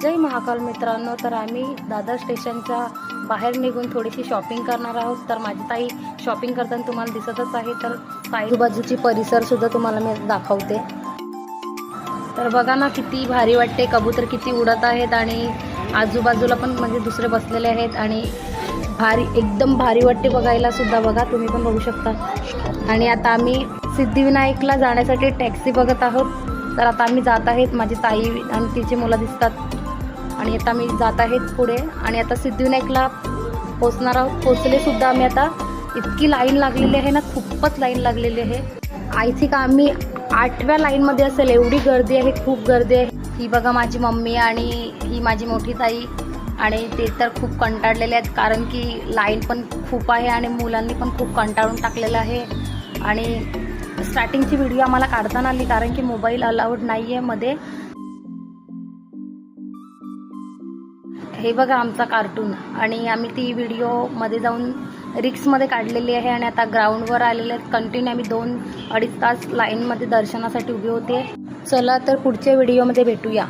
जय महाकाल मित्रांनो, तर आम्ही दादर स्टेशनच्या बाहेर निघून थोडीशी शॉपिंग करणार आहोत। तर माझी ताई शॉपिंग करताना तुम्हाला दिसतच आहे। तर आजूबाजूची परिसर सुद्धा तुम्हाला मी दाखवते। तर बघा ना, किती भारी वाटते, कबूतर किती उडत आहेत आणि आजूबाजूला पण म्हणजे दुसरे बसलेले आहेत आणि भारी एकदम भारी वाटते बघायला सुद्धा। बघा, तुम्ही पण बघू शकता। आणि आता आम्ही सिद्धिविनायकला जाण्यासाठी टॅक्सी बघत आहोत। तर आता आम्ही जात आहेत, माझी ताई आणि तिची मुलं दिसतात आणि आता मी जात आहेत पुढे आणि आता सिद्धिविनायकला पोचणार आहोत। पोचले सुद्धा आम्ही आता। इतकी लाईन लागलेली आहे ना, खूपच लाईन लागलेली आहे। आय थिंक आम्ही 8व्या लाईनमध्ये असेल, एवढी गर्दी आहे, खूप गर्दी आहे। ही बघा माझी मम्मी आणि ही माझी मोठी ताई आणि ते तर खूप कंटाळलेले आहेत, कारण की लाईन पण खूप आहे आणि मुलांनी पण खूप कंटाळून टाकलेलं आहे। आणि स्टार्टिंगची व्हिडिओ आम्हाला काढताना आली, कारण की मोबाईल अलाउड नाही आहे मध्ये। हे बघा आमचा कार्टून, आणि आम्ही ती व्हिडिओमध्ये जाऊन रिक्समध्ये काढलेली आहे आणि आता ग्राउंडवर आलेले आहेत। कंटिन्यू आम्ही 2-2.5 तास लाईनमध्ये दर्शनासाठी उभे होते। चला तर पुढच्या व्हिडिओमध्ये भेटूया।